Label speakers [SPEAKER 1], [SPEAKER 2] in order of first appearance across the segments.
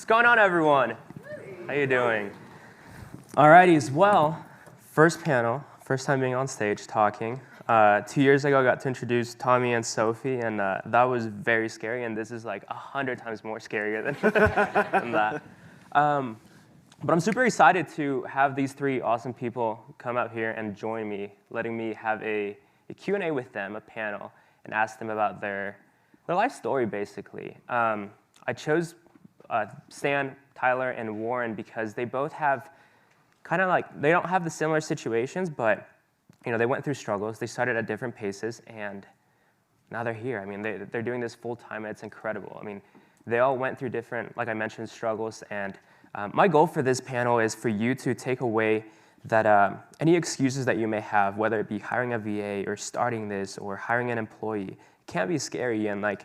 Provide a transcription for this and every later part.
[SPEAKER 1] What's going on, everyone? How you doing? Alrighty, well, first panel, first time being on stage talking. 2 years ago, I got to introduce Tommy and Sophie, and that was very scary, and this is like 100 times more scarier than that. But I'm super excited to have these three awesome people come out here and join me, letting me have a Q&A with them, a panel, and ask them about their life story, basically. I chose Stan, Tyler, and Warren because they both have kind of like, they don't have the similar situations, but they went through struggles. They started at different paces, and now they're here. I mean, they're doing this full time, and it's incredible. I mean, they all went through different, like I mentioned, struggles, and my goal for this panel is for you to take away that any excuses that you may have, whether it be hiring a VA or starting this or hiring an employee, can be scary, and like,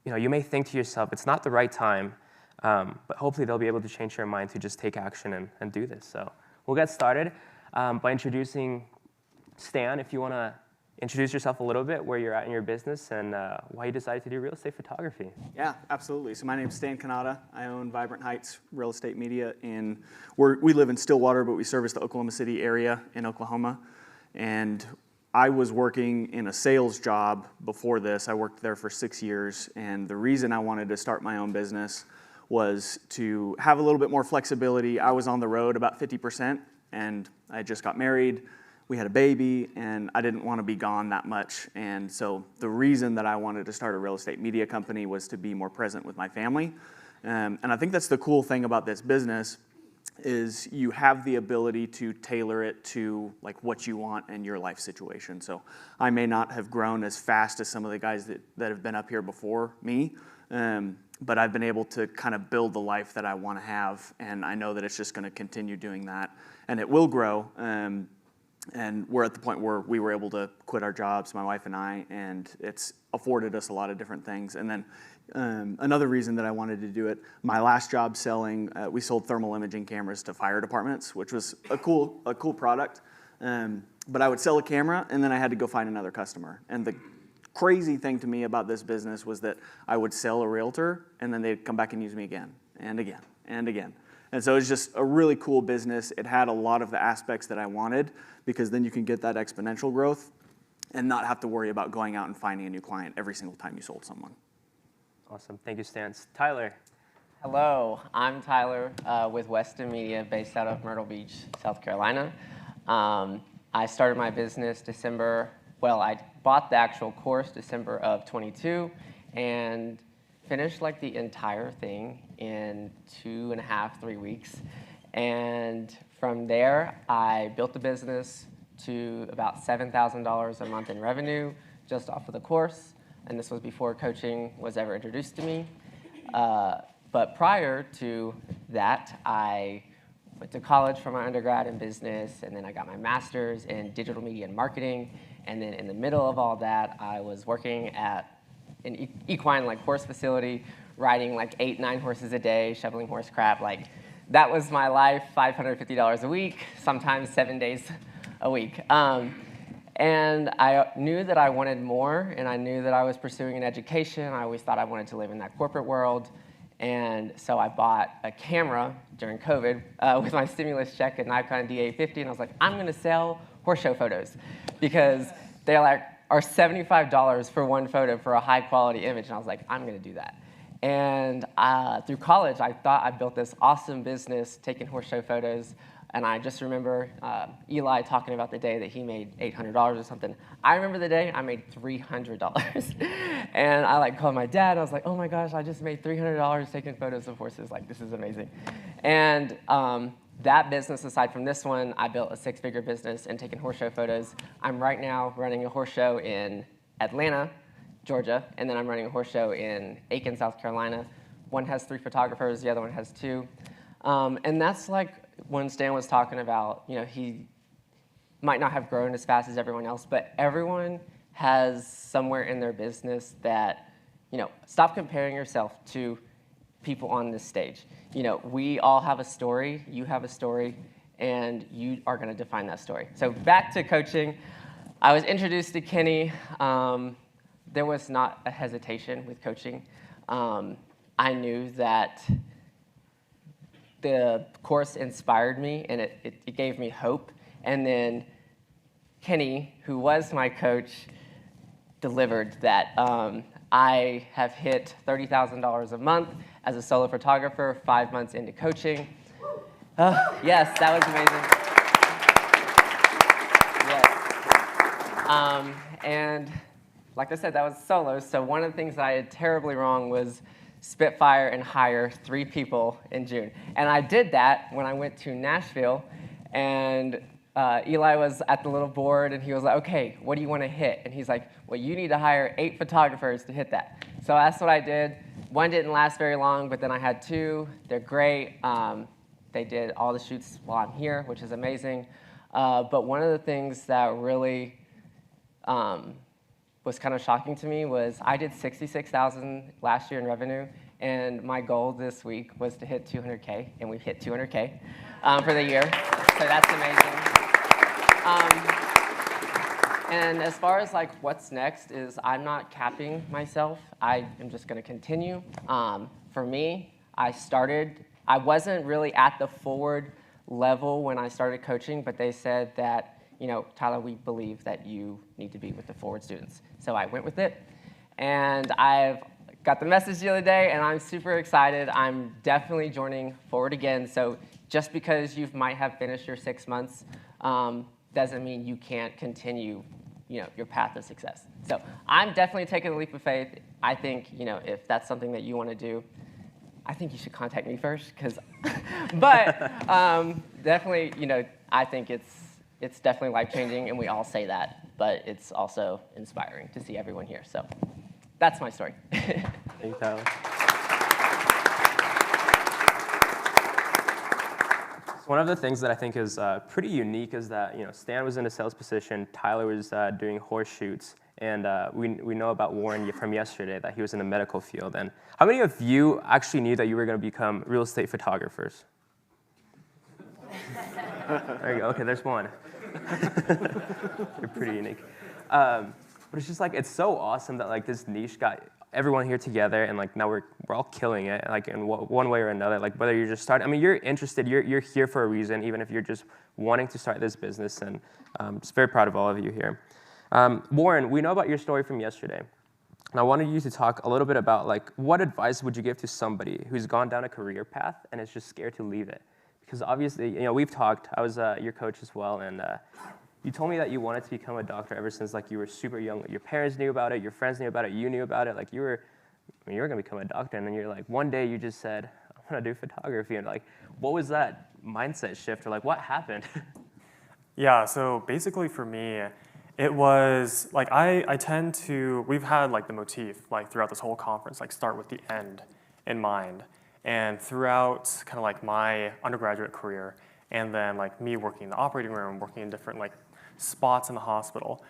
[SPEAKER 1] you may think to yourself, it's not the right time, but hopefully they'll be able to change your mind to just take action and do this. So we'll get started by introducing Stan. If you want to introduce yourself a little bit, where you're at in your business, and why you decided to do real estate photography.
[SPEAKER 2] Yeah, absolutely. So my name's Stan Kanata. I own Vibrant Heights Real Estate Media. We live in Stillwater, but we service the Oklahoma City area in Oklahoma. And I was working in a sales job before this. I worked there for 6 years, and the reason I wanted to start my own business was to have a little bit more flexibility. I was on the road about 50%, and I just got married. We had a baby, and I didn't want to be gone that much. And so the reason that I wanted to start a real estate media company was to be more present with my family. And I think that's the cool thing about this business is you have the ability to tailor it to like what you want and your life situation. So I may not have grown as fast as some of the guys that have been up here before me, but I've been able to kind of build the life that I want to have, and I know that it's just going to continue doing that, and it will grow. And we're at the point where we were able to quit our jobs, my wife and I, and it's afforded us a lot of different things. And then another reason that I wanted to do it, my last job selling, we sold thermal imaging cameras to fire departments, which was a cool product. But I would sell a camera, and then I had to go find another customer. And the crazy thing to me about this business was that I would sell a realtor, and then they'd come back and use me again, and again, and again. And so it was just a really cool business. It had a lot of the aspects that I wanted, because then you can get that exponential growth and not have to worry about going out and finding a new client every single time you sold someone.
[SPEAKER 1] Awesome. Thank you, Stan. Tyler.
[SPEAKER 3] Hello. I'm Tyler with Weston Media, based out of Myrtle Beach, South Carolina. I started my business I bought the actual course December of 22 and finished like the entire thing in 2.5, 3 weeks. And from there, I built the business to about $7,000 a month in revenue just off of the course. And this was before coaching was ever introduced to me. But prior to that, I went to college for my undergrad in business, and then I got my master's in digital media and marketing. And then in the middle of all that, I was working at an equine horse facility, riding 8, 9 horses a day, shoveling horse crap. That was my life, $550 a week, sometimes 7 days a week. And I knew that I wanted more, and I knew that I was pursuing an education. I always thought I wanted to live in that corporate world. And so I bought a camera during COVID with my stimulus check, a Nikon D850, and I was like, I'm going to sell horse show photos, because they are $75 for one photo for a high-quality image. And I was like, I'm going to do that. And through college, I thought I built this awesome business taking horse show photos. And I just remember Eli talking about the day that he made $800 or something. I remember the day I made $300. And I called my dad. I was like, oh my gosh, I just made $300 taking photos of horses. This is amazing. And that business, aside from this one, I built a 6-figure business in taking horse show photos. I'm right now running a horse show in Atlanta, Georgia, and then I'm running a horse show in Aiken, South Carolina. One has 3 photographers, the other one has 2. And that's when Stan was talking about, he might not have grown as fast as everyone else, but everyone has somewhere in their business that, stop comparing yourself to people on this stage. We all have a story, you have a story, and you are going to define that story. So back to coaching. I was introduced to Kenny. There was not a hesitation with coaching. I knew that the course inspired me, and it gave me hope. And then Kenny, who was my coach, delivered that. I have hit $30,000 a month as a solo photographer, 5 months into coaching. Yes, that was amazing. Yes. And like I said, that was solo. So one of the things that I did terribly wrong was spitfire and hire 3 people in June. And I did that when I went to Nashville, and Eli was at the little board, and he was like, okay, what do you want to hit? And he's like, well, you need to hire 8 photographers to hit that. So that's what I did. One didn't last very long, but then I had 2. They're great. They did all the shoots while I'm here, which is amazing. But one of the things that really was kind of shocking to me was I did $66,000 last year in revenue, and my goal this week was to hit 200K, and we've hit 200K for the year. So that's amazing. And as far as like what's next is I'm not capping myself. I am just going to continue. For me, I wasn't really at the forward level when I started coaching, but they said that, you know, Tyler, we believe that you need to be with the forward students. So I went with it, and I've got the message the other day, and I'm super excited. I'm definitely joining forward again. So just because you might have finished your 6 months doesn't mean you can't continue, you know, your path of success. So I'm definitely taking a leap of faith. I think, you know, if that's something that you want to do, I think you should contact me first, but definitely, you know, I think it's definitely life-changing, and we all say that, but it's also inspiring to see everyone here. So that's my story.
[SPEAKER 1] Thanks, Tyler. One of the things that I think is pretty unique is that, you know, Stan was in a sales position, Tyler was doing horse shoots, and we know about Warren from yesterday that he was in the medical field. And how many of you actually knew that you were going to become real estate photographers? There you go. Okay, there's one. You're pretty unique. But it's just like, it's so awesome that like this niche got everyone here together, and like now we're all killing it, like in one way or another. Like whether you're just starting, I mean, you're interested, you're here for a reason, even if you're just wanting to start this business. And just very proud of all of you here. Warren, we know about your story from yesterday, and I wanted you to talk a little bit about like what advice would you give to somebody who's gone down a career path and is just scared to leave it? Because obviously, you know, we've talked. I was your coach as well, and you told me that you wanted to become a doctor ever since like you were super young. Your parents knew about it, your friends knew about it, you knew about it. Like you were going to become a doctor, and then you're like, one day you just said, I'm going to do photography. And like, what was that mindset shift, or like what happened?
[SPEAKER 4] Yeah, so basically for me, it was like I tend to, we've had like the motif like throughout this whole conference, like start with the end in mind. And throughout kind of like my undergraduate career, and then like me working in the operating room, working in different like spots in the hospital,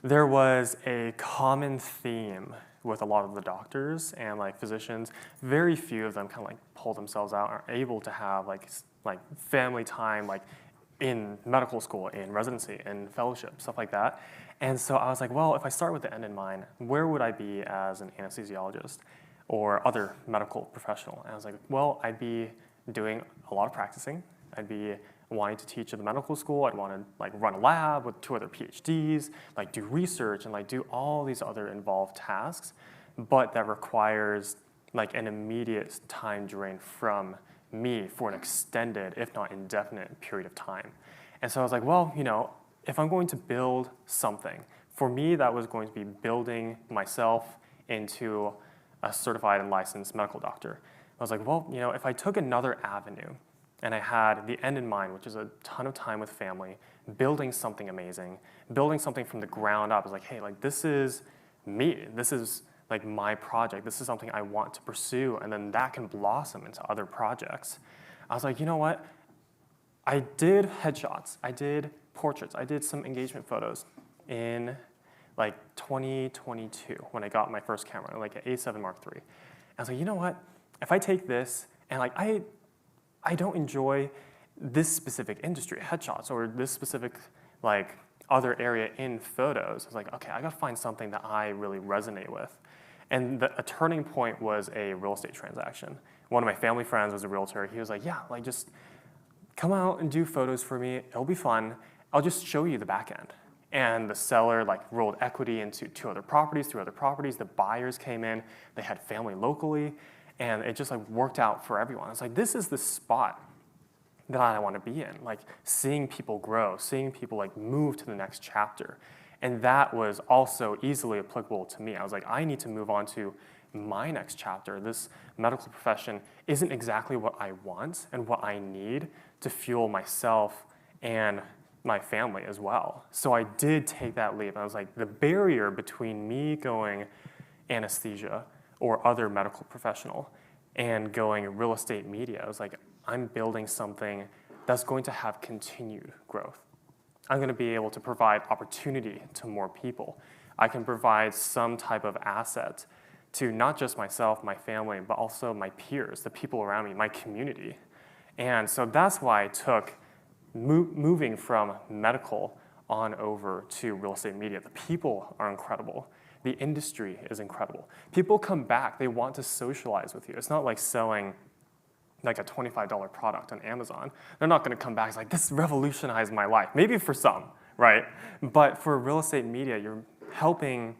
[SPEAKER 4] there was a common theme with a lot of the doctors and like physicians. Very few of them kind of like pull themselves out, are able to have like family time, like in medical school, in residency, in fellowship, stuff like that. And so I was like, well, if I start with the end in mind, where would I be as an anesthesiologist or other medical professional? And I was like, well, I'd be doing a lot of practicing. I'd be wanting to teach at the medical school. I'd want to like run a lab with 2 other PhDs, like do research and like do all these other involved tasks, but that requires like an immediate time drain from me for an extended, if not indefinite, period of time. And so I was like, well, you know, if I'm going to build something, for me that was going to be building myself into a certified and licensed medical doctor. I was like, well, you know, if I took another avenue and I had the end in mind, which is a ton of time with family, building something amazing, building something from the ground up, I was like, hey, like this is me. This is like my project. This is something I want to pursue, and then that can blossom into other projects. I was like, you know what? I did headshots. I did portraits. I did some engagement photos in like 2022 when I got my first camera, like an A7 Mark III. I was like, you know what? If I take this and like I don't enjoy this specific industry, headshots, or this specific like other area in photos. I was like, okay, I gotta find something that I really resonate with. And a turning point was a real estate transaction. One of my family friends was a realtor. He was like, yeah, like just come out and do photos for me. It'll be fun. I'll just show you the back end. And the seller like rolled equity into 3 other properties. The buyers came in. They had family locally. And it just like worked out for everyone. It's like, this is the spot that I want to be in. Like seeing people grow, seeing people like move to the next chapter. And that was also easily applicable to me. I was like, I need to move on to my next chapter. This medical profession isn't exactly what I want and what I need to fuel myself and my family as well. So I did take that leap. I was like, the barrier between me going anesthesia or other medical professional and going real estate media, I was like, I'm building something that's going to have continued growth. I'm going to be able to provide opportunity to more people. I can provide some type of asset to not just myself, my family, but also my peers, the people around me, my community. And so that's why I took moving from medical on over to real estate media. The people are incredible. The industry is incredible. People come back, they want to socialize with you. It's not like selling like a $25 product on Amazon. They're not gonna come back, it's like, this revolutionized my life. Maybe for some, right? But for real estate media, you're helping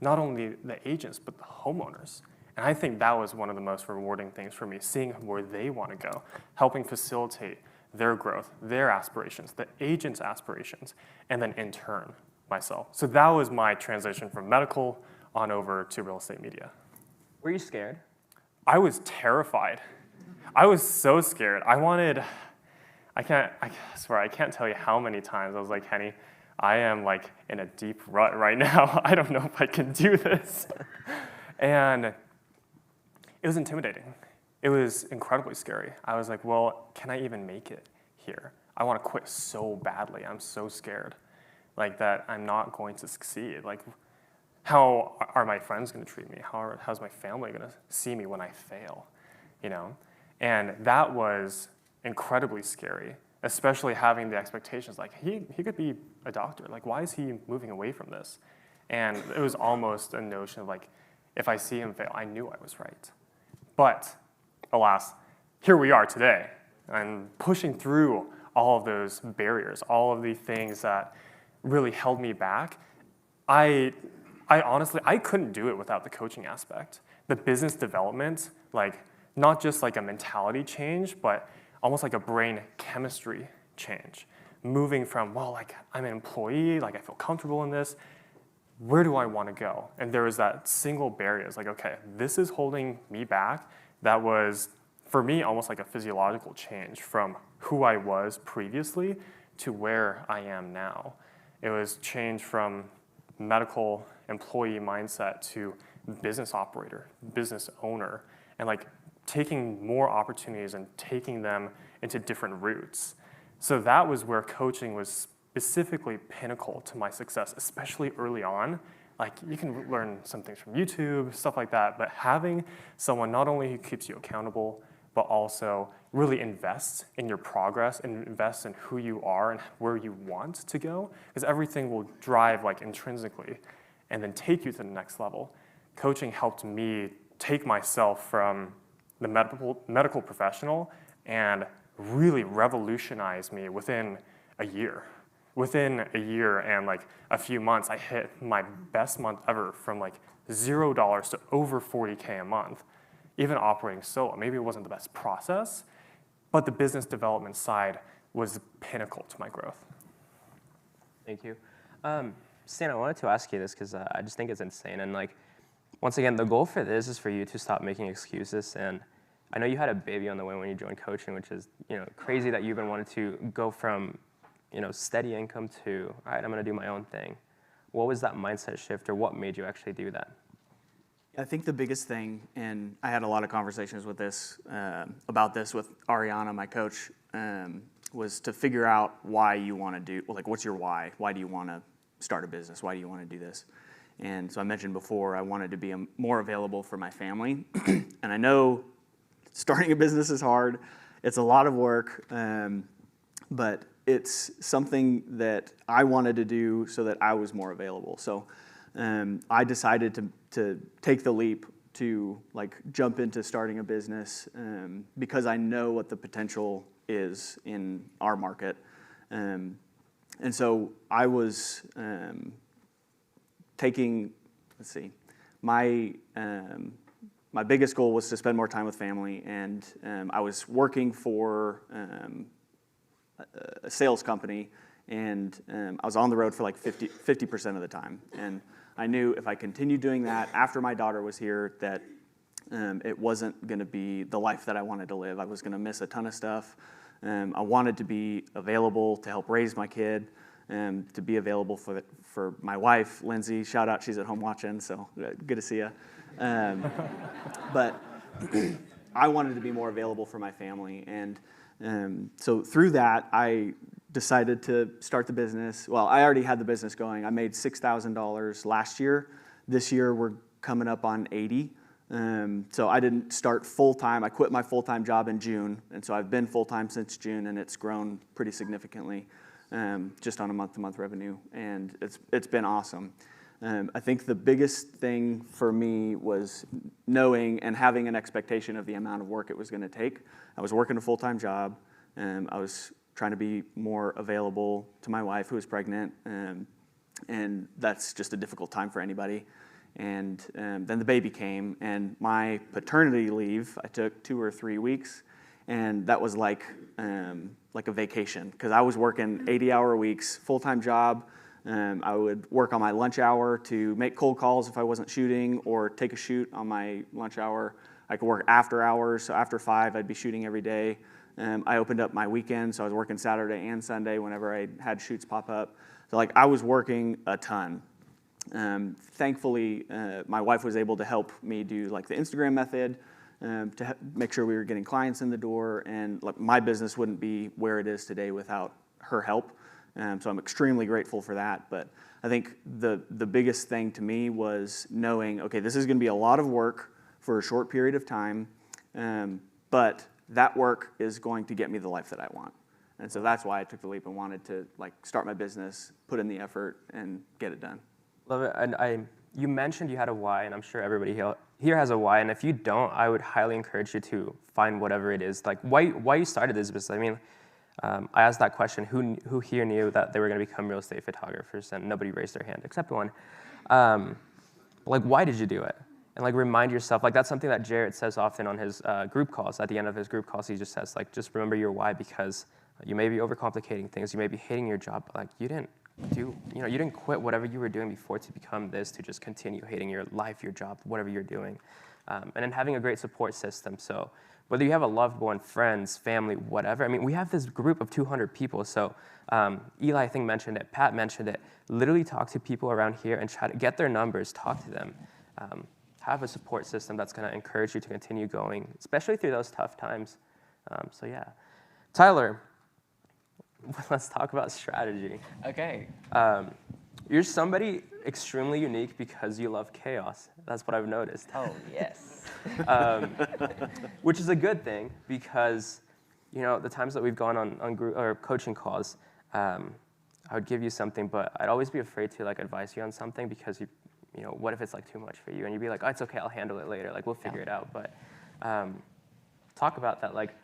[SPEAKER 4] not only the agents, but the homeowners. And I think that was one of the most rewarding things for me, seeing where they wanna go, helping facilitate their growth, their aspirations, the agent's aspirations, and then in turn, myself. So that was my transition from medical on over to real estate media.
[SPEAKER 1] Were you scared?
[SPEAKER 4] I was terrified. I was so scared. I swear, I can't tell you how many times I was like, Henny, I am like in a deep rut right now. I don't know if I can do this. And it was intimidating. It was incredibly scary. I was like, well, can I even make it here? I want to quit so badly. I'm so scared like that I'm not going to succeed. Like, how are my friends going to treat me? How's my family going to see me when I fail? You know? And that was incredibly scary, especially having the expectations like he could be a doctor. Like, why is he moving away from this? And it was almost a notion of like, if I see him fail, I knew I was right. But alas, here we are today. I'm pushing through all of those barriers, all of the things that really held me back. I honestly, I couldn't do it without the coaching aspect. The business development, like, not just like a mentality change, but almost like a brain chemistry change. Moving from, well, like I'm an employee, like I feel comfortable in this, where do I want to go? And there was that single barrier. It's like, okay, this is holding me back. That was, for me, almost like a physiological change from who I was previously to where I am now. It was change from medical employee mindset to business operator, business owner, and like taking more opportunities and taking them into different routes. So that was where coaching was specifically pinnacle to my success, especially early on. Like, you can learn some things from YouTube, stuff like that, but having someone not only who keeps you accountable, but also really invests in your progress and invests in who you are and where you want to go, because everything will drive like intrinsically and then take you to the next level. Coaching helped me take myself from the medical professional and really revolutionize me within a year. Within a year and like a few months, I hit my best month ever from like $0 to over $40K a month, even operating solo. Maybe it wasn't the best process, but the business development side was the pinnacle to my growth.
[SPEAKER 1] Thank you. Stan, I wanted to ask you this because I just think it's insane. And like, once again, the goal for this is for you to stop making excuses. And I know you had a baby on the way when you joined coaching, which is, you know, crazy that you've been wanting to go from, you know, steady income to, all right, I'm going to do my own thing. What was that mindset shift, or what made you actually do that?
[SPEAKER 2] I think the biggest thing, and I had a lot of conversations with this about this with Ariana, my coach, was to figure out why you want to do, well, like, what's your why? Why do you want to start a business? Why do you want to do this? And so I mentioned before, I wanted to be more available for my family. And I know starting a business is hard. It's a lot of work, but it's something that I wanted to do so that I was more available. So I decided to take the leap to like jump into starting a business because I know what the potential is in our market. And so I was taking, let's see, my biggest goal was to spend more time with family, and I was working for a sales company, and I was on the road for like 50% of the time. And I knew if I continued doing that after my daughter was here, that it wasn't going to be the life that I wanted to live. I was going to miss a ton of stuff. I wanted to be available to help raise my kid, to be available for my wife, Lindsay. Shout out, she's at home watching, so good to see you. But I wanted to be more available for my family. And so through that, I decided to start the business. Well, I already had the business going. I made $6,000 last year. This year, we're coming up on 80. So I didn't start full-time. I quit my full-time job in June, and so I've been full-time since June, and it's grown pretty significantly, just on a month-to-month revenue, and it's been awesome. I think the biggest thing for me was knowing and having an expectation of the amount of work it was going to take. I was working a full-time job, and I was trying to be more available to my wife, who was pregnant, and that's just a difficult time for anybody. And then the baby came, and my paternity leave, I took 2 or 3 weeks, and that was like a vacation, because I was working 80-hour weeks, full-time job. I would work on my lunch hour to make cold calls if I wasn't shooting, or take a shoot on my lunch hour. I could work after hours, so after 5, I'd be shooting every day. I opened up my weekend, so I was working Saturday and Sunday whenever I had shoots pop up. So like I was working a ton. Thankfully, my wife was able to help me do like the Instagram method to make sure we were getting clients in the door, and like my business wouldn't be where it is today without her help. So I'm extremely grateful for that. But I think the biggest thing to me was knowing, okay, this is going to be a lot of work for a short period of time, but that work is going to get me the life that I want. And so that's why I took the leap and wanted to like start my business, put in the effort, and get it done.
[SPEAKER 1] Love it. And you mentioned you had a why, and I'm sure everybody here has a why. And if you don't, I would highly encourage you to find whatever it is, like why you started this business. I mean, I asked that question, who here knew that they were going to become real estate photographers, and nobody raised their hand except one. Like, why did you do it? And like, remind yourself, like that's something that Jarrett says often on his group calls. At the end of his group calls, he just says, like, just remember your why, because you may be overcomplicating things, you may be hating your job, but like you didn't quit whatever you were doing before to become this, to just continue hating your life, your job, whatever you're doing. And then having a great support system. So whether you have a loved one, friends, family, whatever. I mean, we have this group of 200 people. So Eli, I think, mentioned it. Pat mentioned it. Literally talk to people around here and try to get their numbers, talk to them. Have a support system that's going to encourage you to continue going, especially through those tough times. So yeah. Tyler, let's talk about strategy.
[SPEAKER 3] Okay.
[SPEAKER 1] You're somebody extremely unique because you love chaos. That's what I've noticed.
[SPEAKER 3] Oh, yes.
[SPEAKER 1] Which is a good thing, because the times that we've gone on group or coaching calls, I would give you something, but I'd always be afraid to like advise you on something, because what if it's like too much for you? And you'd be like, oh, it's okay, I'll handle it later. Like, we'll figure it out. But talk about that. Like,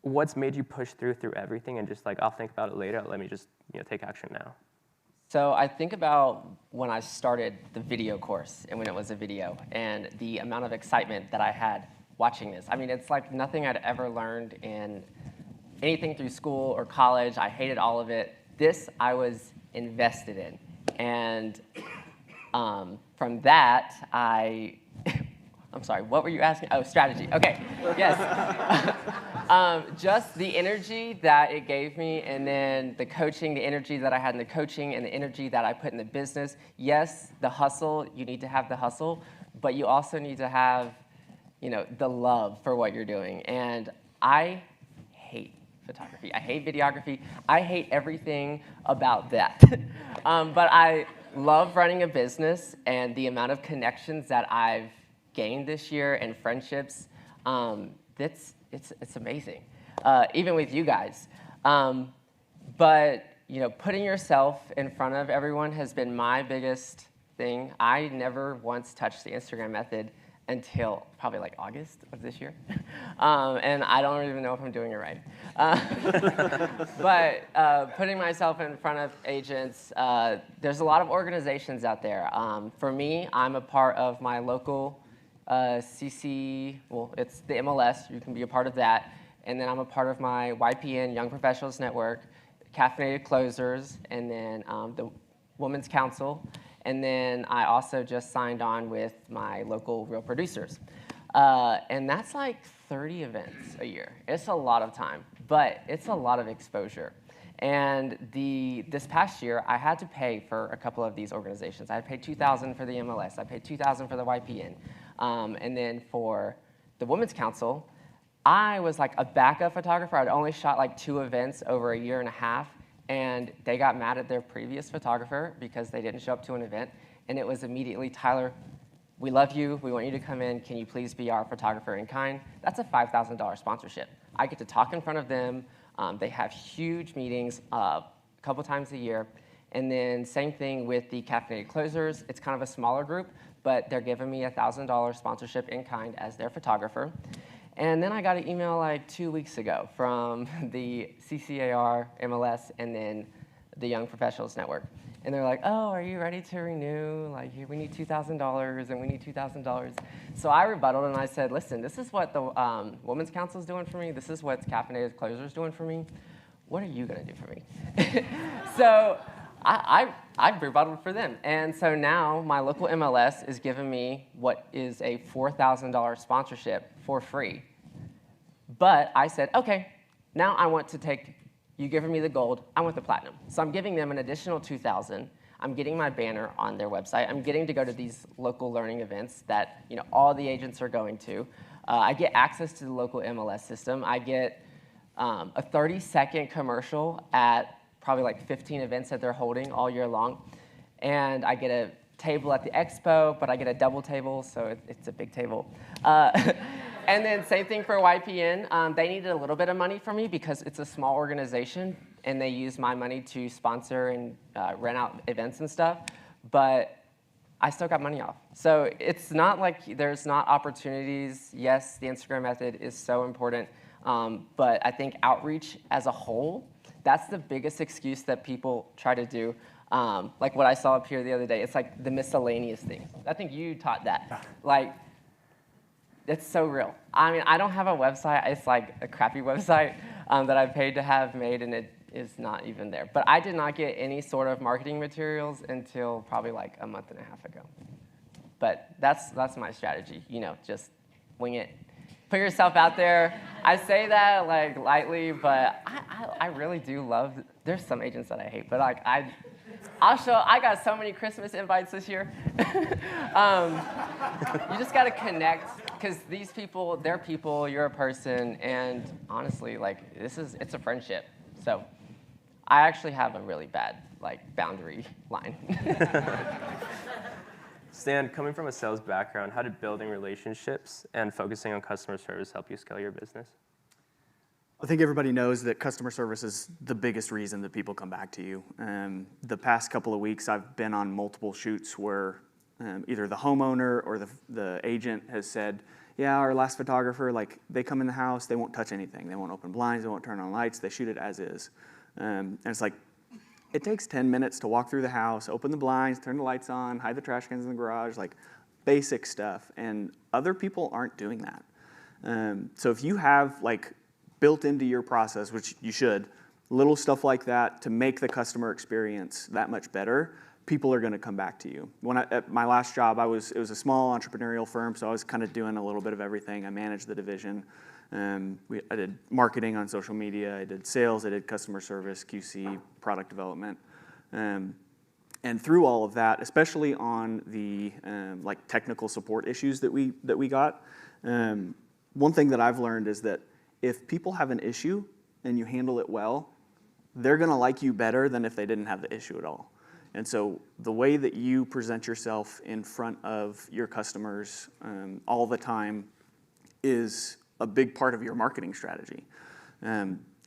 [SPEAKER 1] what's made you push through everything and just like, I'll think about it later. Let me just take action now.
[SPEAKER 3] So I think about when I started the video course and when it was a video, and the amount of excitement that I had watching this. I mean, it's like nothing I'd ever learned in anything through school or college. I hated all of it. This I was invested in. And from that, I'm sorry, what were you asking? Oh, strategy. Okay, yes. Just the energy that it gave me, and then the coaching, the energy that I had in the coaching, and the energy that I put in the business. Yes, the hustle, you need to have the hustle, but you also need to have, the love for what you're doing. And I hate photography. I hate videography. I hate everything about that. But I love running a business, and the amount of connections that I've gained this year and friendships, it's amazing, even with you guys. But putting yourself in front of everyone has been my biggest thing. I never once touched the Instagram method until probably like August of this year. And I don't even know if I'm doing it right. But putting myself in front of agents, there's a lot of organizations out there. For me, I'm a part of my local CC, well, it's the MLS, you can be a part of that. And then I'm a part of my YPN, Young Professionals Network, Caffeinated Closers, and then the Women's Council. And then I also just signed on with my local Real Producers. And that's like 30 events a year. It's a lot of time, but it's a lot of exposure. And this past year, I had to pay for a couple of these organizations. I paid $2,000 for the MLS. I paid $2,000 for the YPN. And then for the Women's Council, I was like a backup photographer. I'd only shot like 2 events over a year and a half. And they got mad at their previous photographer because they didn't show up to an event. And it was immediately, Tyler, we love you. We want you to come in. Can you please be our photographer in kind? That's a $5,000 sponsorship. I get to talk in front of them. They have huge meetings a couple times a year. And then same thing with the Caffeinated Closers. It's kind of a smaller group, but they're giving me a $1,000 sponsorship in kind as their photographer. And then I got an email like 2 weeks ago from the CCAR, MLS, and then the Young Professionals Network. And they're like, oh, are you ready to renew? Like, we need $2,000, and we need $2,000. So I rebutted, and I said, listen, this is what the Women's Council is doing for me. This is what Caffeinated Closers is doing for me. What are you going to do for me? So I rebutted for them. And so now my local MLS is giving me what is a $4,000 sponsorship for free. But I said, okay, now I want to take, you giving me the gold, I want the platinum. So I'm giving them an additional $2,000. I'm getting my banner on their website. I'm getting to go to these local learning events that all the agents are going to. I get access to the local MLS system. I get a 30-second commercial at probably like 15 events that they're holding all year long. And I get a table at the expo, but I get a double table, so it's a big table. And then same thing for YPN. They needed a little bit of money from me because it's a small organization, and they use my money to sponsor and rent out events and stuff. But I still got money off. So it's not like there's not opportunities. Yes, the Instagram method is so important. But I think outreach as a whole, that's the biggest excuse that people try to do. Like what I saw up here the other day, it's like the miscellaneous things. I think you taught that. Like, it's so real. I mean, I don't have a website. It's like a crappy website that I paid to have made, and it is not even there. But I did not get any sort of marketing materials until probably like a month and a half ago. But that's my strategy. Just wing it. Put yourself out there. I say that like lightly, but I really do love. There's some agents that I hate, but like I'll show. I got so many Christmas invites this year. You just gotta connect, because these people, they're people. You're a person, and honestly, like it's a friendship. So I actually have a really bad boundary line.
[SPEAKER 1] Stan, coming from a sales background, how did building relationships and focusing on customer service help you scale your business?
[SPEAKER 2] I think everybody knows that customer service is the biggest reason that people come back to you. The past couple of weeks, I've been on multiple shoots where either the homeowner or the agent has said, yeah, our last photographer, they come in the house, they won't touch anything. They won't open blinds, they won't turn on lights, they shoot it as is. And it's like, it takes 10 minutes to walk through the house, open the blinds, turn the lights on, hide the trash cans in the garage, basic stuff. And other people aren't doing that. So if you have built into your process, which you should, little stuff like that to make the customer experience that much better, people are going to come back to you. At my last job, it was a small entrepreneurial firm, so I was kind of doing a little bit of everything. I managed the division. I did marketing on social media. I did sales. I did customer service, QC, product development. And through all of that, especially on the technical support issues that we got, one thing that I've learned is that if people have an issue and you handle it well, they're going to like you better than if they didn't have the issue at all. And so the way that you present yourself in front of your customers all the time is a big part of your marketing strategy.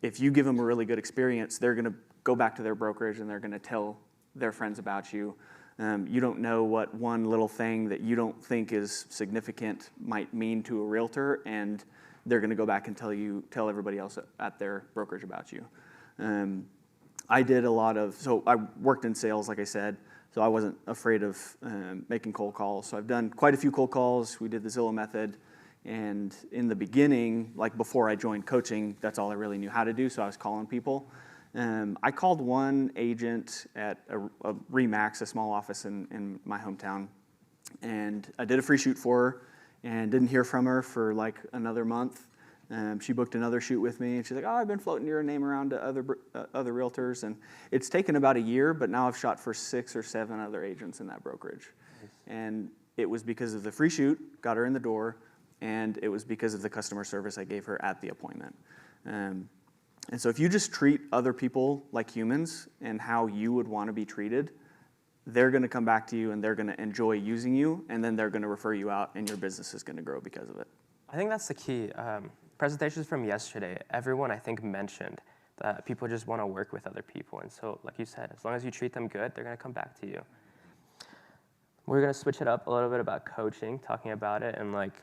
[SPEAKER 2] If you give them a really good experience, they're going to go back to their brokerage and they're going to tell their friends about you. You don't know what one little thing that you don't think is significant might mean to a realtor, and they're going to go back and tell everybody else at their brokerage about you. I did a lot of, so I worked in sales, like I said, so I wasn't afraid of making cold calls. So I've done quite a few cold calls. We did the Zillow method. And in the beginning, like before I joined coaching, that's all I really knew how to do. So I was calling people. I called one agent at a RE/MAX, a small office in my hometown. And I did a free shoot for her and didn't hear from her for like another month. She booked another shoot with me, and she's like, "Oh, I've been floating your name around to other realtors," and it's taken about a year, but now I've shot for 6 or 7 other agents in that brokerage, and it was because of the free shoot, got her in the door, and it was because of the customer service I gave her at the appointment. And so if you just treat other people like humans and how you would want to be treated, they're going to come back to you and they're going to enjoy using you, and then they're going to refer you out, and your business is going to grow because of it.
[SPEAKER 1] I think that's the key. Presentations from yesterday, everyone I think mentioned that people just want to work with other people. And so, like you said, as long as you treat them good, they're going to come back to you. We're going to switch it up a little bit about coaching, talking about it. And like,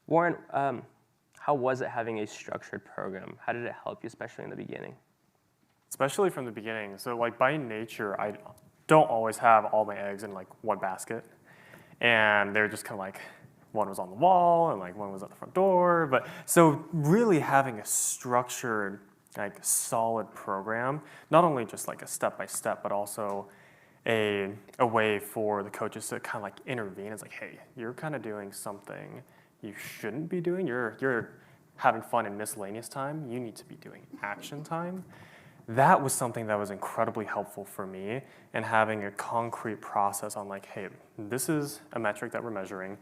[SPEAKER 1] Warren, how was it having a structured program? How did it help you, especially in the beginning?
[SPEAKER 4] Especially from the beginning. So like by nature, I don't always have all my eggs in like one basket. And they're just kind of like, one was on the wall and like one was at the front door. But so really having a structured, like solid program, not only just like a step-by-step, but also a way for the coaches to kind of like intervene. It's like, hey, you're kind of doing something you shouldn't be doing. You're having fun in miscellaneous time. You need to be doing action time. That was something that was incredibly helpful for me, and having a concrete process on like, hey, this is a metric that we're measuring.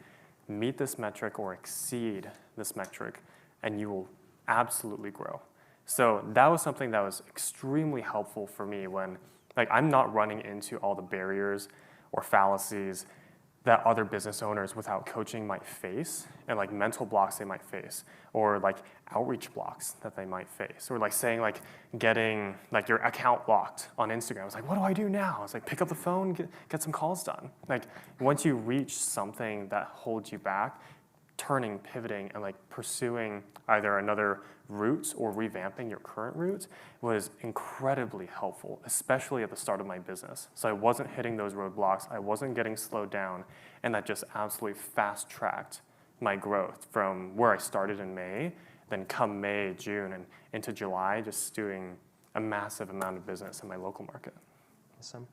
[SPEAKER 4] Meet this metric or exceed this metric, and you will absolutely grow. So that was something that was extremely helpful for me when, like, I'm not running into all the barriers or fallacies that other business owners without coaching might face, and like mental blocks they might face, or like outreach blocks that they might face, or like saying like getting like your account blocked on Instagram. I was like, what do I do now? It's like pick up the phone, get some calls done. Like once you reach something that holds you back, turning, pivoting, and like pursuing either another route or revamping your current route was incredibly helpful, especially at the start of my business. So I wasn't hitting those roadblocks, I wasn't getting slowed down, and that just absolutely fast-tracked my growth from where I started in May, then come May, June, and into July, just doing a massive amount of business in my local market.
[SPEAKER 1] Awesome.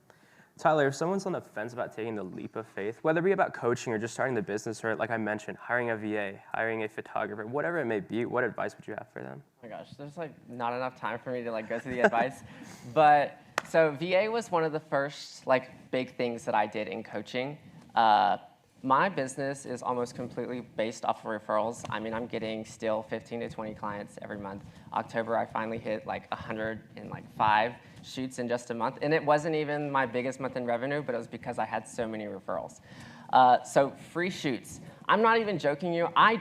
[SPEAKER 1] Tyler, if someone's on the fence about taking the leap of faith, whether it be about coaching or just starting the business, or like I mentioned, hiring a VA, hiring a photographer, whatever it may be, what advice would you have for them?
[SPEAKER 3] Oh my gosh, there's like not enough time for me to like go through the advice. But so VA was one of the first like big things that I did in coaching. My business is almost completely based off of referrals. I mean, I'm getting still 15 to 20 clients every month. October, I finally hit like 105 shoots in just a month. And it wasn't even my biggest month in revenue, but it was because I had so many referrals. So free shoots. I'm not even joking you. I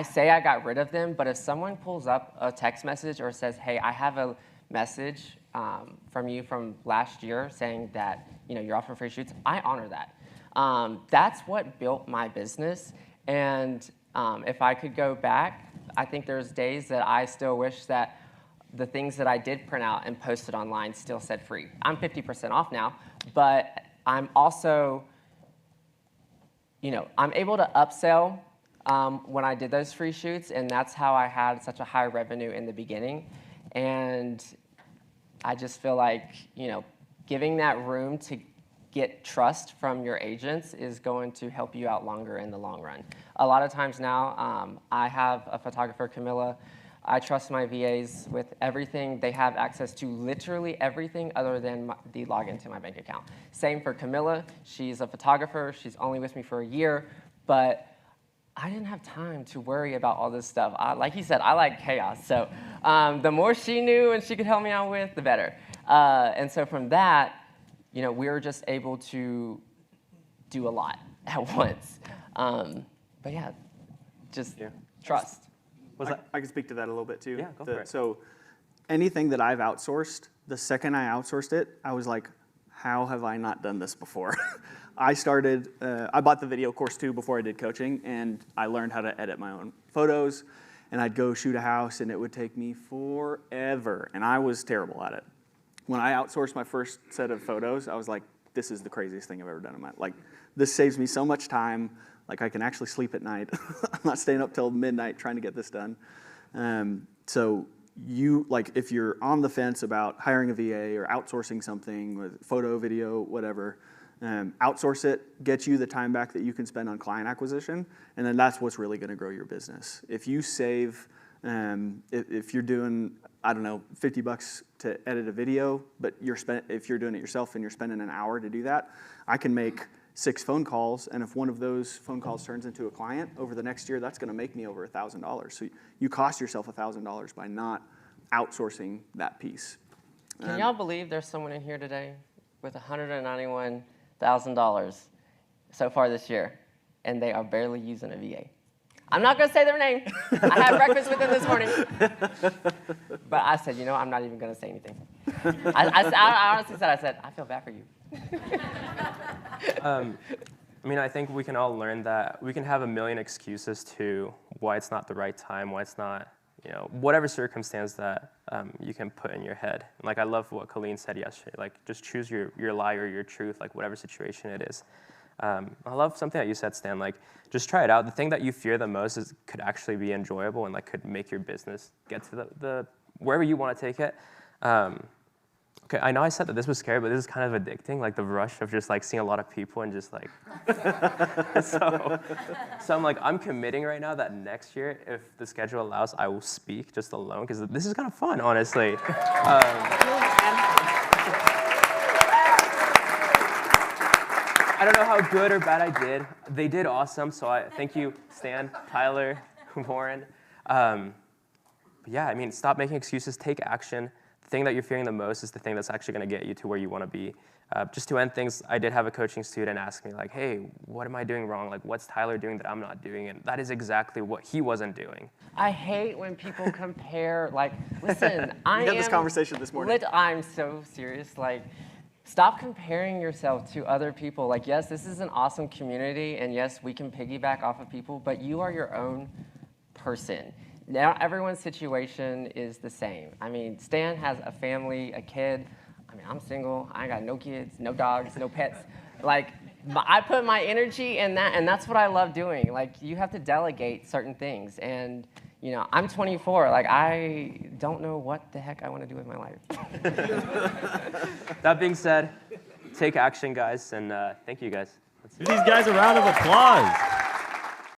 [SPEAKER 3] say I got rid of them, but if someone pulls up a text message or says, hey, I have a message from you from last year saying that you're offering free shoots, I honor that. That's what built my business, and if I could go back, I think there's days that I still wish that the things that I did print out and posted online still said free. I'm 50% off now, but I'm also, I'm able to upsell when I did those free shoots, and that's how I had such a high revenue in the beginning. And I just feel like, giving that room to get trust from your agents is going to help you out longer in the long run. A lot of times now, I have a photographer, Camilla. I trust my VAs with everything. They have access to literally everything other than the login to my bank account. Same for Camilla. She's a photographer. She's only with me for a year, but I didn't have time to worry about all this stuff. Like he said, I like chaos. So the more she knew and she could help me out with, the better. And so from that, we were just able to do a lot at once. But yeah, just trust.
[SPEAKER 2] I can speak to that a little bit too.
[SPEAKER 1] Yeah, go for it.
[SPEAKER 2] So anything that I've outsourced, the second I outsourced it, I was like, how have I not done this before? I bought the video course too before I did coaching, and I learned how to edit my own photos, and I'd go shoot a house, and it would take me forever, and I was terrible at it. When I outsourced my first set of photos, I was like, this is the craziest thing I've ever done in my life. Like, this saves me so much time. Like, I can actually sleep at night. I'm not staying up till midnight trying to get this done. So if you're on the fence about hiring a VA or outsourcing something with photo, video, whatever, outsource it, get you the time back that you can spend on client acquisition, and then that's what's really going to grow your business. If you save, if you're doing, I don't know, $50 to edit a video, but if you're doing it yourself and you're spending an hour to do that, I can make 6 phone calls, and if one of those phone calls turns into a client over the next year, that's going to make me over $1,000. So you cost yourself $1,000 by not outsourcing that piece.
[SPEAKER 3] Can y'all believe there's someone in here today with $191,000 so far this year, and they are barely using a VA? I'm not going to say their name. I had breakfast with them this morning. But I said, I'm not even going to say anything. I honestly said, I feel bad for you.
[SPEAKER 1] I think we can all learn that we can have a million excuses to why it's not the right time, why it's not, whatever circumstance that you can put in your head. And I love what Colleen said yesterday, just choose your lie or your truth, whatever situation it is. I love something that you said, Stan, just try it out. The thing that you fear the most could actually be enjoyable and could make your business get to the wherever you want to take it. Okay, I know I said that this was scary, but this is kind of addicting, the rush of just seeing a lot of people and just so I'm committing right now that next year, if the schedule allows, I will speak just alone, because this is kind of fun, honestly. I don't know how good or bad I did. They did awesome, so I thank you, Stan, Tyler, Warren. But yeah, stop making excuses, take action. The thing that you're fearing the most is the thing that's actually going to get you to where you want to be. Just to end things, I did have a coaching student ask me, hey, what am I doing wrong? What's Tyler doing that I'm not doing? And that is exactly what he wasn't doing.
[SPEAKER 3] I hate when people compare, listen,
[SPEAKER 2] We had this conversation this morning.
[SPEAKER 3] I'm so serious, stop comparing yourself to other people. Yes, this is an awesome community, and yes, we can piggyback off of people, but you are your own person. Now, everyone's situation is the same. Stan has a family, a kid. I'm single. I ain't got no kids, no dogs, no pets. I put my energy in that, and that's what I love doing. You have to delegate certain things, and I'm 24. I don't know what the heck I want to do with my life.
[SPEAKER 1] That being said, take action, guys, and thank you, guys.
[SPEAKER 5] Give these guys a round of applause.